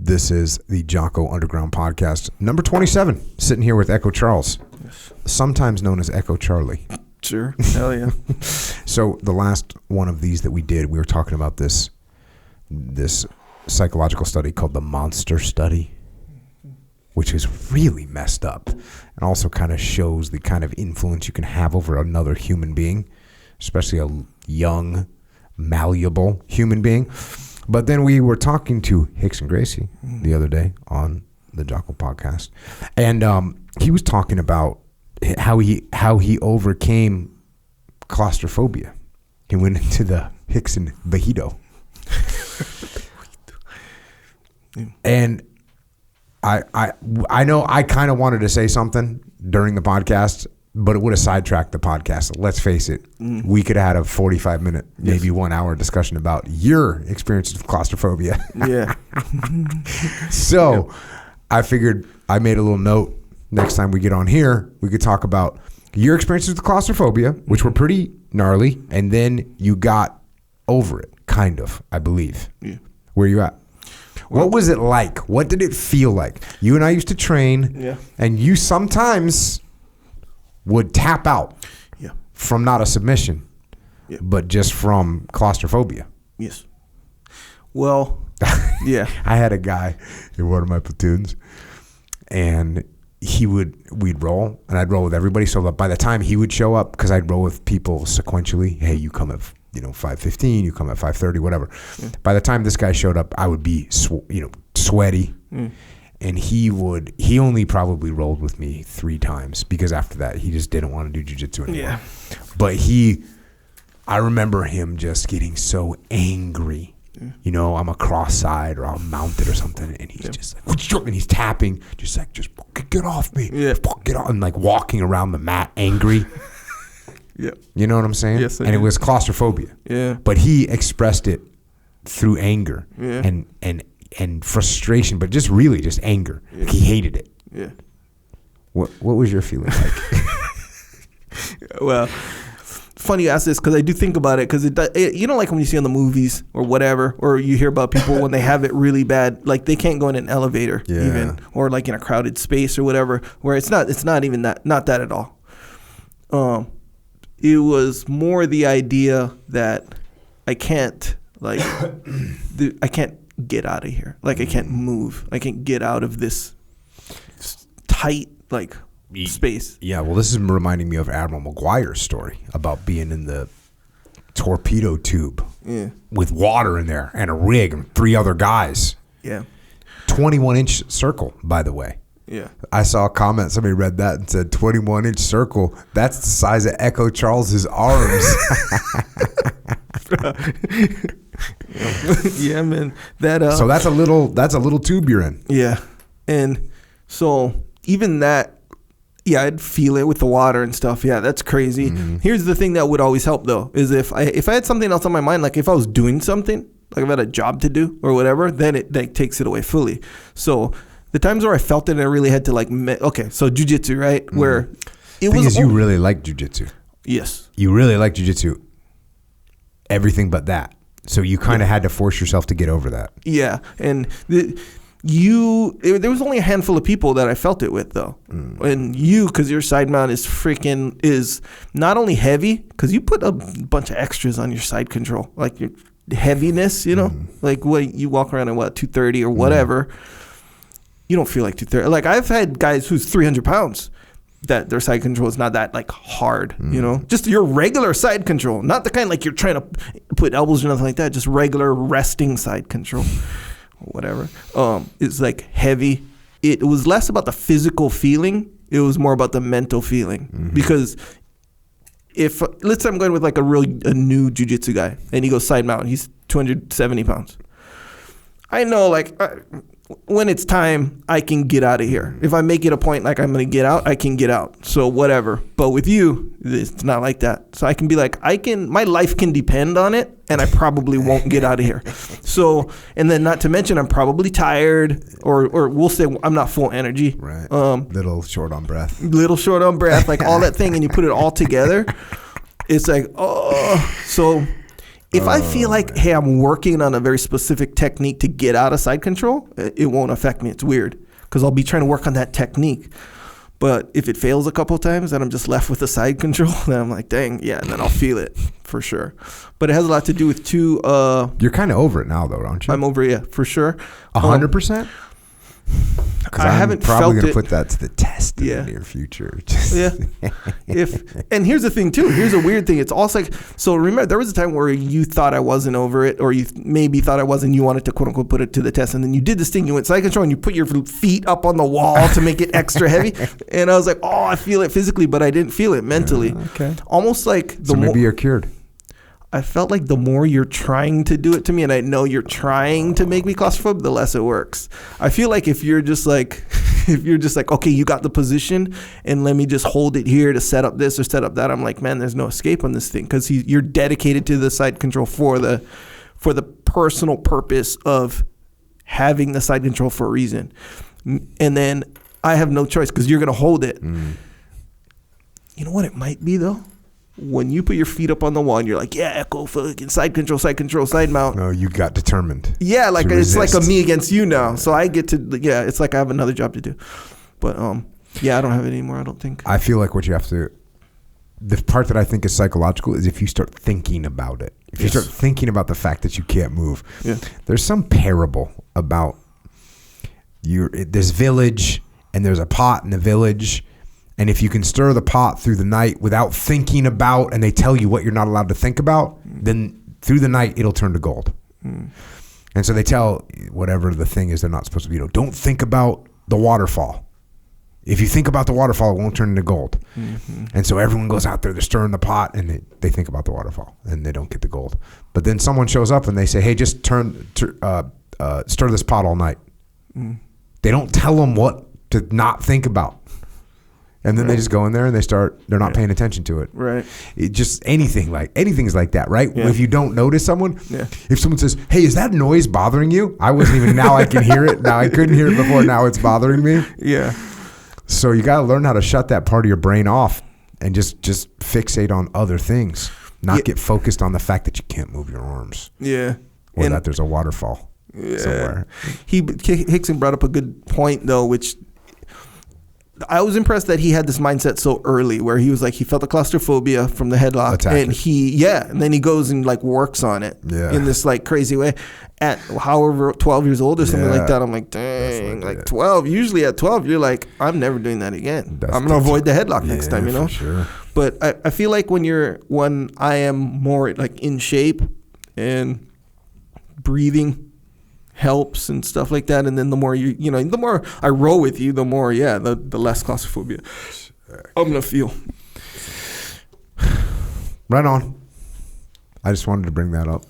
This is the Jocko Underground Podcast, number 27. Sitting here with Echo Charles, sometimes known as Echo Charlie. Sure. Hell yeah. So the last one of these that we did, we were talking about this psychological study called the monster study, which is really messed up and also kind of shows the kind of influence you can have over another human being, especially a young, malleable human being. But then we were talking to Hicks and Gracie the other day on the Jocko podcast, and he was talking about how he overcame claustrophobia. He went into the Hicks and Vejito. And I know I kind of wanted to say something during the podcast, but it would have sidetracked the podcast. Let's face it, we could have had a 45-minute, maybe 1 hour discussion about your experiences with claustrophobia. Yeah. So I figured I made a little note. Next time we get on here, we could talk about your experiences with claustrophobia, which were pretty gnarly, and then you got over it, kind of, I believe. Yeah. Where you at? What was it like? What did it feel like? You and I used to train, and you sometimes would tap out from not a submission, but just from claustrophobia. Yes. Well, yeah. I had a guy in one of my platoons, and we'd roll, and I'd roll with everybody. So that by the time he would show up, because I'd roll with people sequentially, hey, you come at 5:15, you come at 5:30, whatever. By the time this guy showed up, I would be sweaty, and he only probably rolled with me 3 times, because after that he just didn't want to do jiu-jitsu anymore. Yeah. But I remember him just getting so angry. I'm a cross-side or I'm mounted or something, and he's just like, and he's tapping, just fucking get off me, get off, and like walking around the mat angry. Yeah. You know what I'm saying? Yes. And it was claustrophobia. Yeah. But he expressed it through anger and frustration, but just anger. Yeah. Like he hated it. Yeah. What was your feeling like? Well, funny you ask this, because I do think about it, because like when you see on the movies or whatever, or you hear about people when they have it really bad, like they can't go in an elevator even, or like in a crowded space or whatever, where it's not even that, not that at all. It was more the idea that I can't I can't get out of here. Like I can't move. I can't get out of this tight space. Yeah, well, this is reminding me of Admiral McGuire's story about being in the torpedo tube with water in there and a rig and 3 other guys. Yeah. 21-inch circle, by the way. Yeah. I saw a comment, somebody read that and said 21-inch circle, that's the size of Echo Charles's arms. Yeah, man. So that's a little tube you're in. Yeah. And so even that, I'd feel it with the water and stuff. Yeah, that's crazy. Mm-hmm. Here's the thing that would always help though, is if I had something else on my mind, like if I was doing something, like if I had a job to do or whatever, then it takes it away fully. So the times where I felt it and I really had to so jiu-jitsu, right? Mm-hmm. Where it was... you really like jiu-jitsu. Yes. You really like jiu-jitsu. Everything but that. So you kind of had to force yourself to get over that. Yeah. And there was only a handful of people that I felt it with though. And because your side mount is not only heavy, because you put a bunch of extras on your side control, like your heaviness, like what you walk around at 230 or whatever. You don't feel like 230. Like I've had guys who's 300 pounds that their side control is not that hard, just your regular side control, not the kind like you're trying to put elbows or nothing like that, just regular resting side control or whatever. It's like heavy. It was less about the physical feeling. It was more about the mental feeling, because if let's say I'm going with like a new jiu-jitsu guy and he goes side mount, he's 270 pounds. I know when it's time, I can get out of here. If I make it a point like I'm going to get out, I can get out. So whatever. But with you, it's not like that. So I can be like, my life can depend on it, and I probably won't get out of here. So, and then not to mention, I'm probably tired, or we'll say I'm not full energy. Right. Little short on breath, like all that thing, and you put it all together. It's like, so If I feel like, hey, I'm working on a very specific technique to get out of side control, it won't affect me. It's weird because I'll be trying to work on that technique. But if it fails a couple of times and I'm just left with the side control, then I'm like, dang, yeah, and then I'll feel it for sure. But it has a lot to do with two. You're kind of over it now, though, aren't you? I'm over it, yeah, for sure. 100%? I haven't felt it. Probably going to put that to the test in the near future. Yeah. And here's the thing, too. Here's a weird thing. It's also like, so remember, there was a time where you thought I wasn't over it, or you maybe thought I was, and you wanted to, quote unquote, put it to the test. And then you did this thing. You went side control and you put your feet up on the wall to make it extra heavy. And I was like, oh, I feel it physically, but I didn't feel it mentally. Okay. Almost like so maybe you're cured. I felt like the more you're trying to do it to me, and I know you're trying to make me claustrophobic, the less it works. I feel like if you're just like, okay, you got the position, and let me just hold it here to set up this or set up that. I'm like, man, there's no escape on this thing because you're dedicated to the side control for the personal purpose of having the side control for a reason, and then I have no choice because you're gonna hold it. You know what it might be though? When you put your feet up on the wall and you're like, yeah, echo, fucking side control, side mount. No, you got determined. Yeah, like it's like a me against you now. So I get to, it's like I have another job to do. But yeah, I don't have it anymore, I don't think. I feel like what you have to, the part that I think is psychological is if you start thinking about it. If you start thinking about the fact that you can't move. Yeah. There's some parable about this village and there's a pot in the village. And if you can stir the pot through the night without thinking about, and they tell you what you're not allowed to think about, then through the night, it'll turn to gold. And so they tell whatever the thing is they're not supposed to be, don't think about the waterfall. If you think about the waterfall, it won't turn into gold. And so everyone goes out there, they're stirring the pot, and they think about the waterfall, and they don't get the gold. But then someone shows up and they say, hey, just stir this pot all night. They don't tell them what to not think about. And then they just go in there and they're not paying attention to it. Right. It just anything's like that, right? Yeah. If you don't notice someone, if someone says, hey, is that noise bothering you? I wasn't even, now I can hear it. Now I couldn't hear it before. Now it's bothering me. Yeah. So you got to learn how to shut that part of your brain off and just fixate on other things, not get focused on the fact that you can't move your arms. Yeah. Or that there's a waterfall somewhere. Hickson brought up a good point, though, which I was impressed that he had this mindset so early, where he was like, he felt the claustrophobia from the headlock, and then he goes and like works on it in this like crazy way at however 12 years old or something like that. I'm like, dang, like 12. Usually at 12, you're like, I'm never doing that again. I'm gonna avoid the headlock next time, you know. For sure. But I feel like when I am more like in shape and breathing helps and stuff like that, and then the more the more I roll with you, the more the less claustrophobia I'm gonna feel. Right on. I just wanted to bring that up.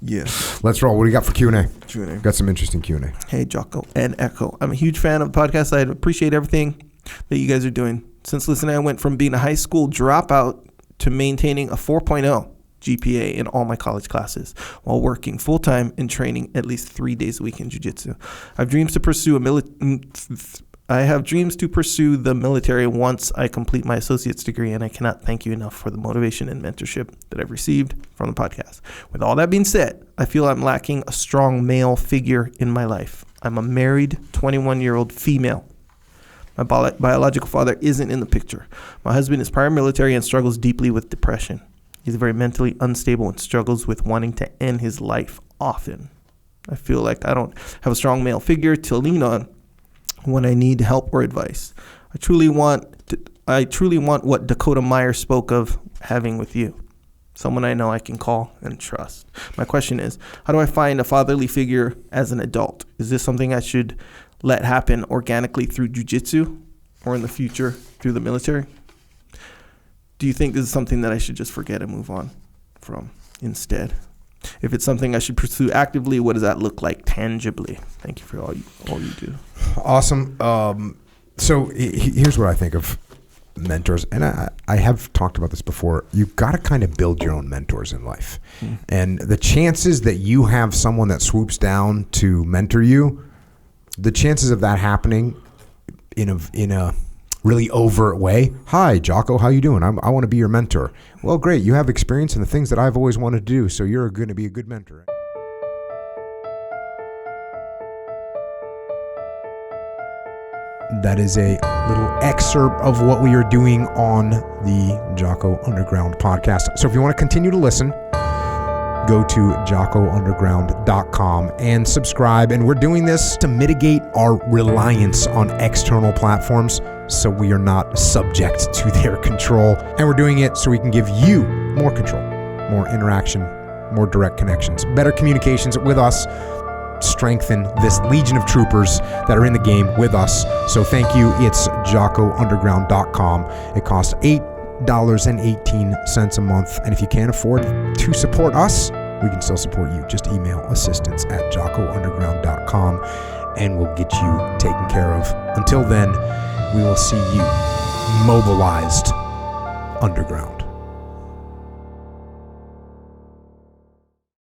Yeah. Let's roll. What do you got for Q&A? Q&A. Got some interesting Q&A. Hey, Jocko and Echo. I'm a huge fan of the podcast. I appreciate everything that you guys are doing. Since listening, I went from being a high school dropout to maintaining a 4.0 GPA in all my college classes while working full-time and training at least 3 days a week in jiu-jitsu. I have dreams to pursue the military once I complete my associate's degree, and I cannot thank you enough for the motivation and mentorship that I've received from the podcast. With all that being said, I feel I'm lacking a strong male figure in my life. I'm a married 21-year-old female. My biological father isn't in the picture. My husband is prior military and struggles deeply with depression. He's very mentally unstable and struggles with wanting to end his life often. I feel like I don't have a strong male figure to lean on when I need help or advice. I truly want what Dakota Meyer spoke of having with you. Someone I know I can call and trust. My question is, how do I find a fatherly figure as an adult? Is this something I should let happen organically through jiu-jitsu or in the future through the military? Do you think this is something that I should just forget and move on from instead? If it's something I should pursue actively, what does that look like tangibly? Thank you for all you do. Awesome. So here's what I think of mentors. And I have talked about this before. You've got to kind of build your own mentors in life. And the chances that you have someone that swoops down to mentor you, the chances of that happening in a really overt way. Hi, Jocko, how you doing? I want to be your mentor. Well, great. You have experience in the things that I've always wanted to do, so you're going to be a good mentor. That is a little excerpt of what we are doing on the Jocko Underground podcast. So if you want to continue to listen, go to jockounderground.com and subscribe. And we're doing this to mitigate our reliance on external platforms so we are not subject to their control. And we're doing it so we can give you more control, more interaction, more direct connections, better communications with us, strengthen this legion of troopers that are in the game with us. So thank you. It's jockounderground.com. It costs $8.18 a month. And if you can't afford to support us, we can still support you. Just email assistance@jockounderground.com and we'll get you taken care of. Until then, we will see you mobilized underground.